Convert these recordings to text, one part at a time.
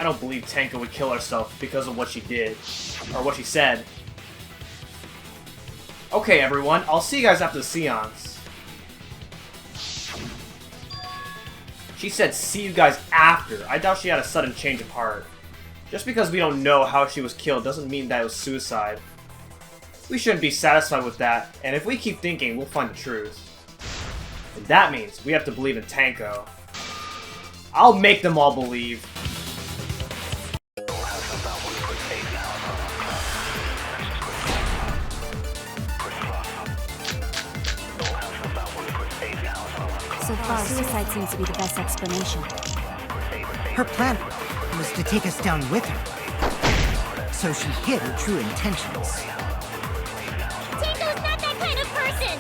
don't believe Tenko would kill herself because of what she did. Or what she said. Okay, everyone. I'll see you guys after the seance. She said, see you guys after. I doubt she had a sudden change of heart. Just because we don't know how she was killed doesn't mean that it was suicide. We shouldn't be satisfied with that, and if we keep thinking, we'll find the truth. And that means we have to believe in Tenko. I'll make them all believe. So far, suicide seems to be the best explanation. Her plan was to take us down with her. So she hid her true intentions. Tenko's not that kind of person!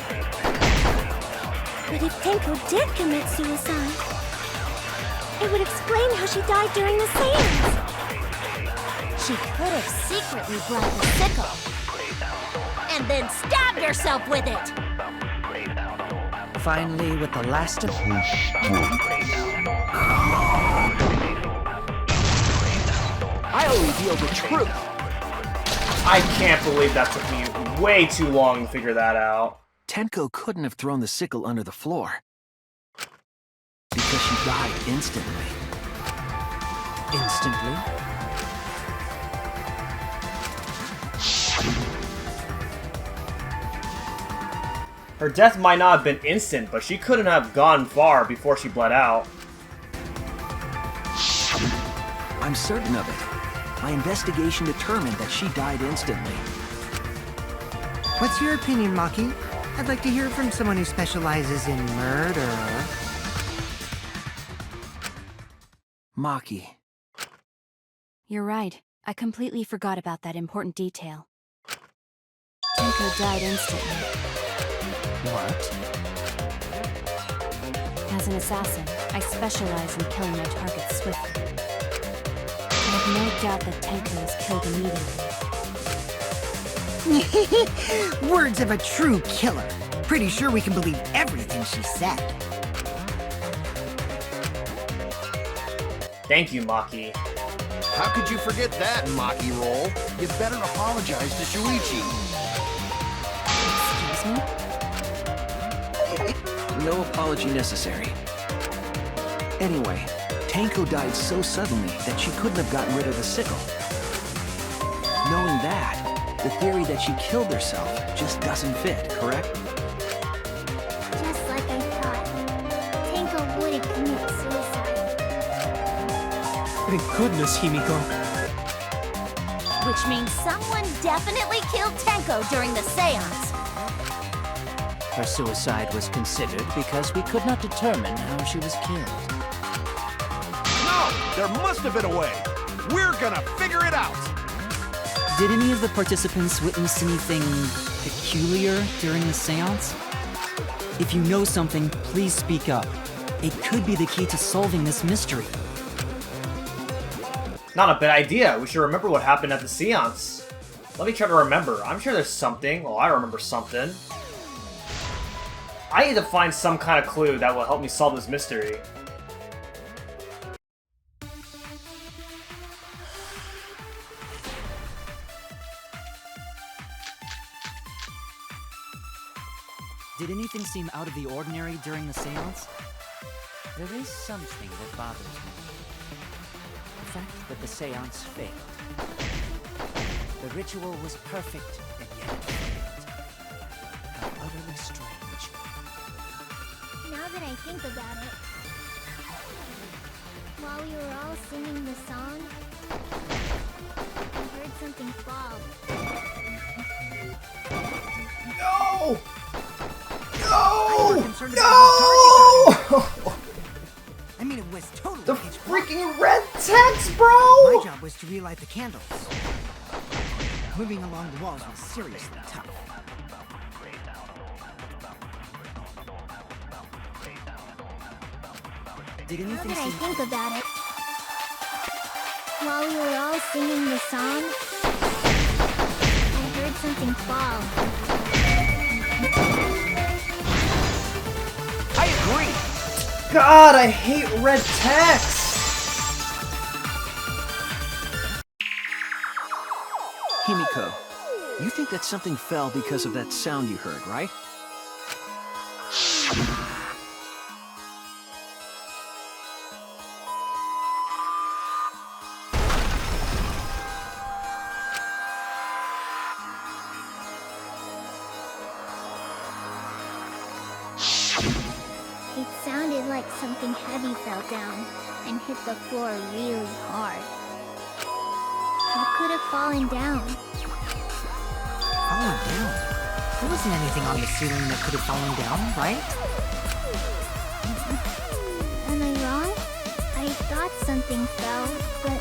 But if Tenko did commit suicide, it would explain how she died during the seance. She could have secretly brought the sickle. And then stabbed herself with it! Finally, with the last of... I'll reveal the truth. I can't believe that took me way too long to figure that out. Tenko couldn't have thrown the sickle under the floor. Because she died instantly. Instantly? Her death might not have been instant, but she couldn't have gone far before she bled out. I'm certain of it. My investigation determined that she died instantly. What's your opinion, Maki? I'd like to hear from someone who specializes in murder. Maki. You're right. I completely forgot about that important detail. Tenko died instantly. What? As an assassin, I specialize in killing my targets swiftly. I have no doubt that Tenko was killed immediately. Words of a true killer. Pretty sure we can believe everything she said. Thank you, Maki. How could you forget that, Maki Roll? You better apologize to Shuichi. Excuse me? No apology necessary. Anyway, Tenko died so suddenly that she couldn't have gotten rid of the sickle. Knowing that, the theory that she killed herself just doesn't fit, correct? Just like I thought. Tenko wouldn't commit suicide. Thank goodness, Himiko. Which means someone definitely killed Tenko during the seance. Her suicide was considered because we could not determine how she was killed. No! There must have been a way! We're gonna figure it out! Did any of the participants witness anything peculiar during the seance? If you know something, please speak up. It could be the key to solving this mystery. Not a bad idea. We should remember what happened at the seance. Let me try to remember. I'm sure there's something. Well, I remember something. I need to find some kind of clue that will help me solve this mystery. Did anything seem out of the ordinary during the seance? There is something that bothers me. The fact that the seance failed. The ritual was perfect, and yet it failed. How utterly strange. Now that I think about it, while we were all singing the song, I heard something fall. No! I'm No! concerned about how dark it got. No! I mean, it was totally The pitch black. freaking red text, bro! My job was to relight the candles. Moving along the walls was seriously tough. Did Now anything that I seem... think about it, while we were all singing the song, I heard something fall. I agree! God, I hate red text! Tenko, you think that something fell because of that sound you heard, right? It sounded like something heavy fell down and hit the floor really hard. What could have fallen down? Fallen down? There wasn't anything on the ceiling that could have fallen down, right? Am I wrong? I thought something fell, but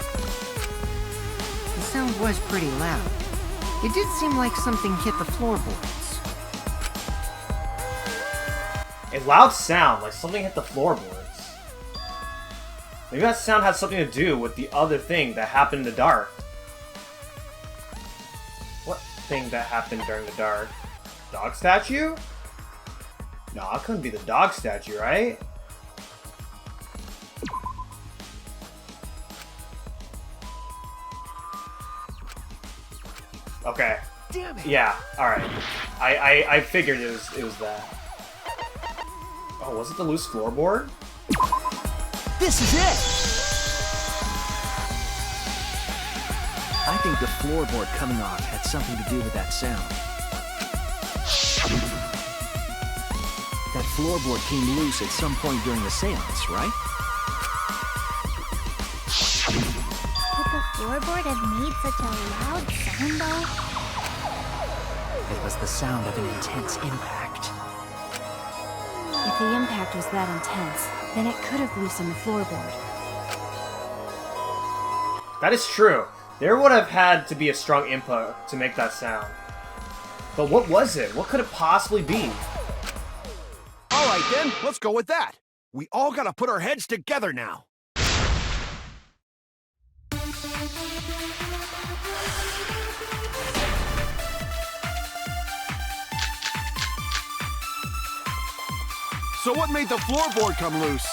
The sound was pretty loud. It did seem like something hit the floorboards. A loud sound, like something hit the floorboards. Maybe that sound had something to do with the other thing that happened in the dark. What thing that happened during the dark? Dog statue? No, it couldn't be the dog statue, right? Okay. Damn it! Yeah, alright. I figured it was that. Oh, was it the loose floorboard? This is it! I think the floorboard coming off had something to do with that sound. That floorboard came loose at some point during the seance, right? could the floorboard have made such a loud sound though? It was the sound of an intense impact. If the impact was that intense, then it could have loosened the floorboard. That is true. There would have had to be a strong input to make that sound. But what was it? What could it possibly be? Alright then, let's go with that. We all gotta put our heads together now. So what made the floorboard come loose?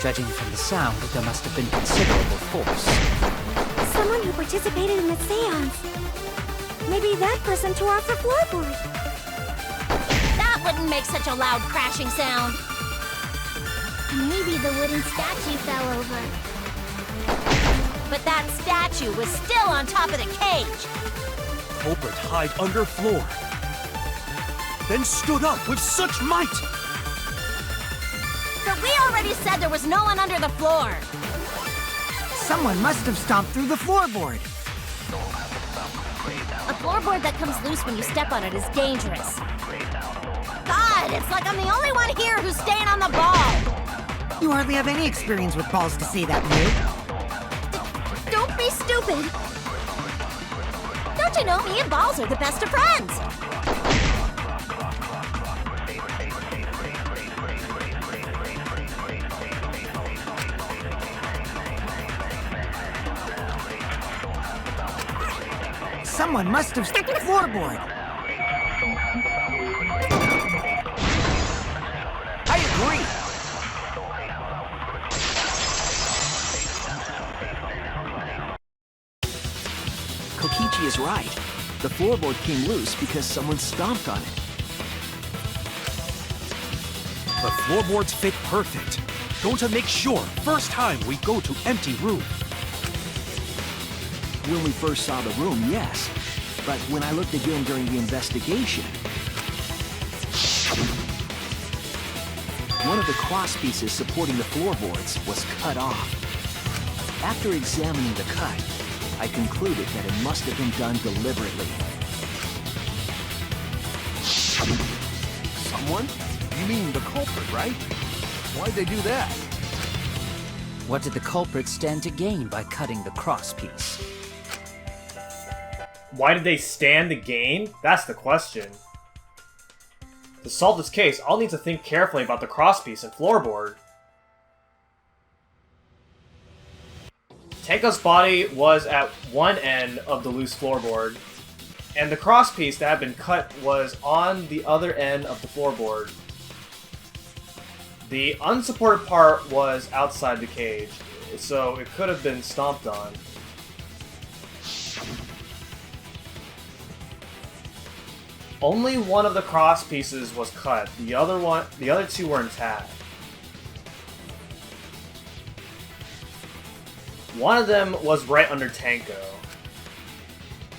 Judging from the sound, there must have been considerable force. Someone who participated in the seance. Maybe that person tore off the floorboard. That wouldn't make such a loud crashing sound. Maybe the wooden statue fell over. But that statue was still on top of the cage. Culprit hide under floor. Then stood up with such might. But we already said there was no one under the floor. Someone must have stomped through the floorboard. A floorboard that comes loose when you step on it is dangerous. God, it's like I'm the only one here who's staying on the ball. You hardly have any experience with balls to say that, Noob. Don't be stupid. Don't you know me and balls are the best of friends? Someone must have stuck the floorboard. I agree. Kokichi is right. The floorboard came loose because someone stomped on it. The floorboards fit perfect. Going to make sure first time we go to empty room. When we first saw the room, yes. But when I looked again during the investigation, one of the cross pieces supporting the floorboards was cut off. After examining the cut, I concluded that it must have been done deliberately. Someone? You mean the culprit, right? Why'd they do that? What did the culprit stand to gain by cutting the cross piece? Why did they stand to gain? That's the question. To solve this case, I'll need to think carefully about the crosspiece and floorboard. Tenko's body was at one end of the loose floorboard, and the crosspiece that had been cut was on the other end of the floorboard. The unsupported part was outside the cage, so it could have been stomped on. Only one of the cross pieces was cut. The other two were intact. One of them was right under Tenko.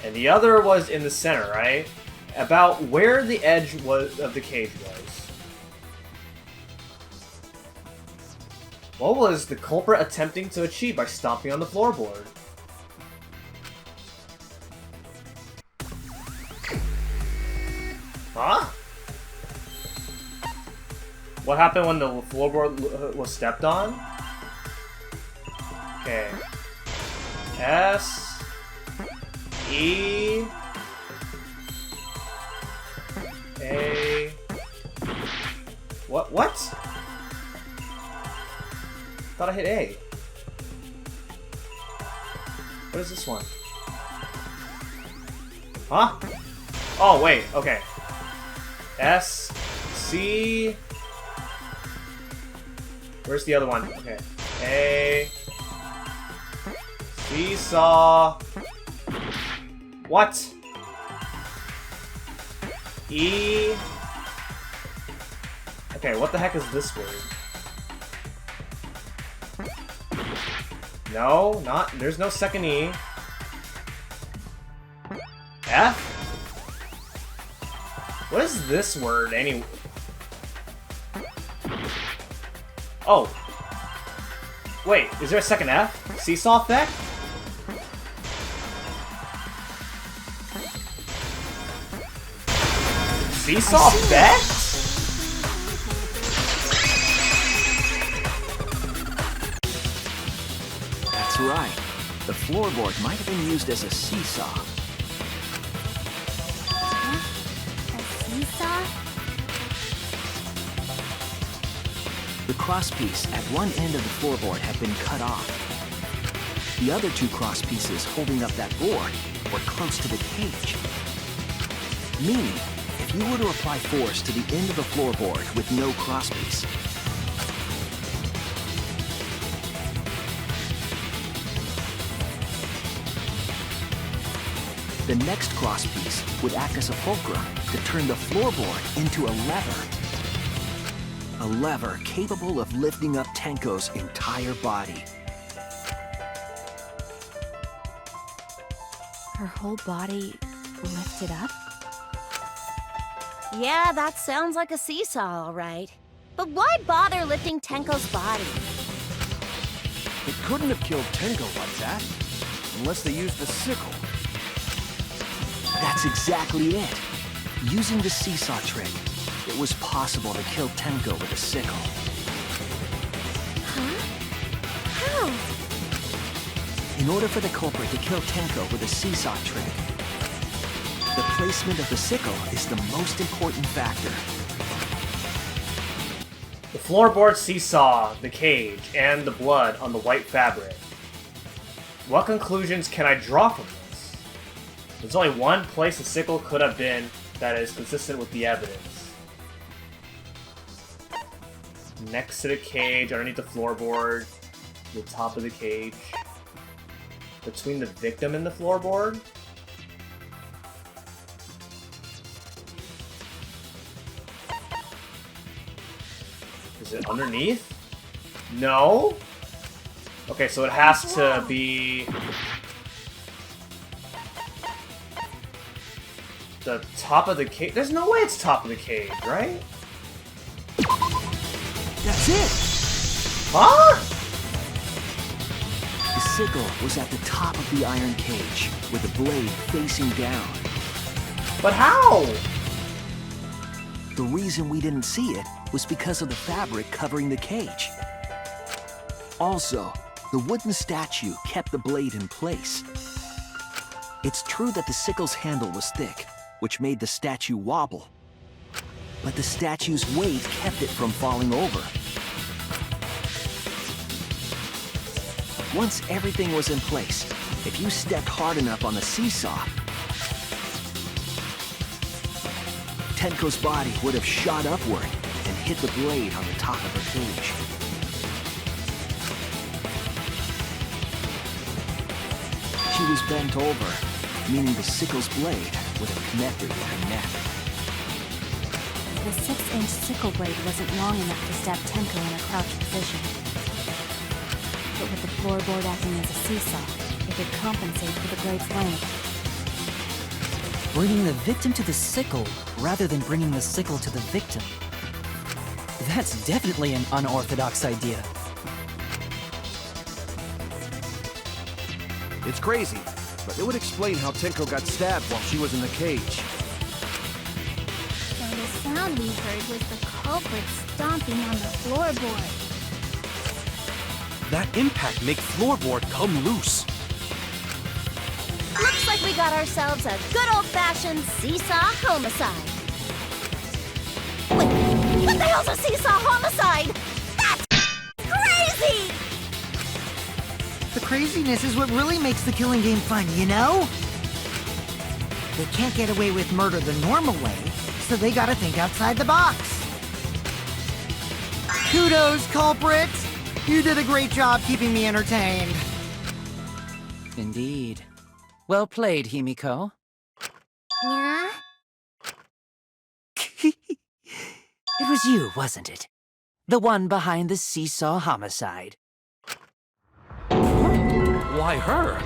And the other was in the center, right? About where the edge of the cage was. What was the culprit attempting to achieve by stomping on the floorboard? Huh? What happened when the floorboard was stepped on? Okay. S E A. What? Thought I hit A. What is this one? Huh? Oh wait. Okay. S C. Where's the other one? Okay. A. Seesaw. What? E. Okay, what the heck is this word? No, not. There's no second E. F? What is this word anyway? Oh. Wait, is there a second F? Seesaw effect? Seesaw effect? That's right. The floorboard might have been used as a seesaw. Seesaw? The crosspiece at one end of the floorboard had been cut off. The other two crosspieces holding up that board were close to the cage. Meaning, if you were to apply force to the end of the floorboard with no crosspiece, the next crosspiece would act as a fulcrum to turn the floorboard into a lever. A lever capable of lifting up Tenko's entire body. Her whole body lifted up? Yeah, that sounds like a seesaw, all right. But why bother lifting Tenko's body? It couldn't have killed Tenko like that, unless they used the sickle. That's exactly it. Using the seesaw trick, it was possible to kill Tenko with a sickle. How? In order for the culprit to kill Tenko with a seesaw trick, the placement of the sickle is the most important factor. The floorboard seesaw, the cage, and the blood on the white fabric. What conclusions can I draw from this? There's only one place the sickle could have been that is consistent with the evidence. Next to the cage, underneath the floorboard, the top of the cage. Between the victim and the floorboard? Is it underneath? No? Okay, so it has to be the top of the cage. There's no way it's top of the cage, right? That's it! Huh? The sickle was at the top of the iron cage, with the blade facing down. But how? The reason we didn't see it was because of the fabric covering the cage. Also, the wooden statue kept the blade in place. It's true that the sickle's handle was thick, which made the statue wobble. But the statue's weight kept it from falling over. Once everything was in place, if you stepped hard enough on the seesaw, Tenko's body would have shot upward and hit the blade on the top of the cage. She was bent over, meaning the sickle's blade would have connected with her neck. The 6-inch sickle blade wasn't long enough to stab Tenko in a crouched position. But with the floorboard acting as a seesaw, it could compensate for the blade's length. Bringing the victim to the sickle rather than bringing the sickle to the victim. That's definitely an unorthodox idea. It's crazy, but it would explain how Tenko got stabbed while she was in the cage. So the sound we heard was the culprit stomping on the floorboard. That impact make Floorboard come loose. Looks like we got ourselves a good old-fashioned seesaw homicide. Wait, what the hell's a seesaw homicide? That's crazy! The craziness is what really makes the killing game fun, you know? They can't get away with murder the normal way, so they gotta think outside the box. Kudos, culprit! You did a great job keeping me entertained. Indeed. Well played, Himiko. Yeah? It was you, wasn't it? The one behind the seesaw homicide. Why her?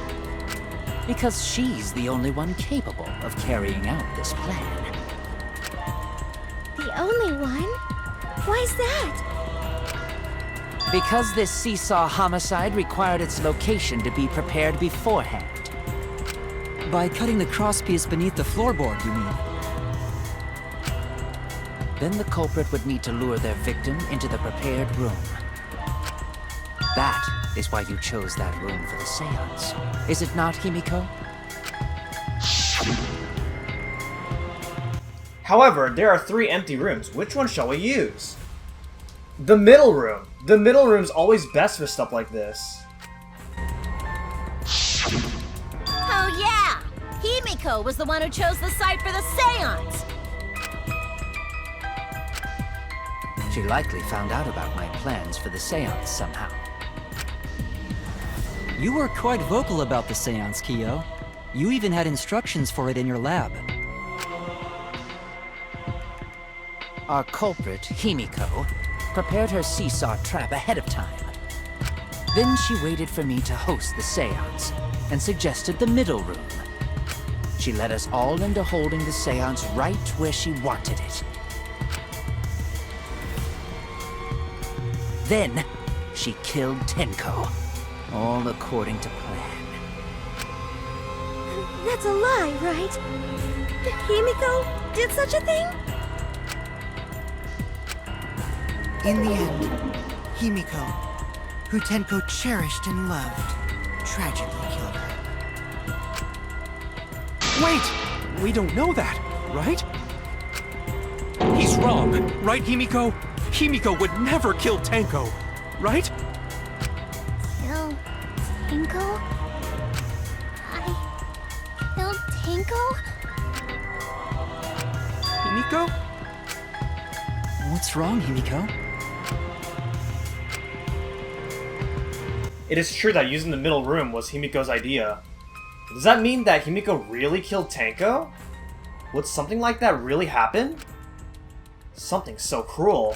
Because she's the only one capable of carrying out this plan. The only one? Why's that? Because this seesaw homicide required its location to be prepared beforehand. By cutting the crosspiece beneath the floorboard, you mean? Then the culprit would need to lure their victim into the prepared room. That is why you chose that room for the seance. Is it not, Himiko? However, there are 3 empty rooms. Which one shall we use? The middle room. The middle room's always best for stuff like this. Oh yeah! Himiko was the one who chose the site for the seance! She likely found out about my plans for the seance somehow. You were quite vocal about the seance, Kyo. You even had instructions for it in your lab. Our culprit, Himiko, prepared her seesaw trap ahead of time. Then she waited for me to host the seance and suggested the middle room. She led us all into holding the seance right where she wanted it. Then, she killed Tenko, all according to plan. That's a lie, right? Himiko did such a thing? In the end, Himiko, who Tenko cherished and loved, tragically killed her. Wait! We don't know that, right? He's wrong, right, Himiko? Himiko would never kill Tenko, right? Kill Tenko? I killed Tenko? Himiko? What's wrong, Himiko? It is true that using the middle room was Himiko's idea. Does that mean that Himiko really killed Tenko? Would something like that really happen? Something so cruel.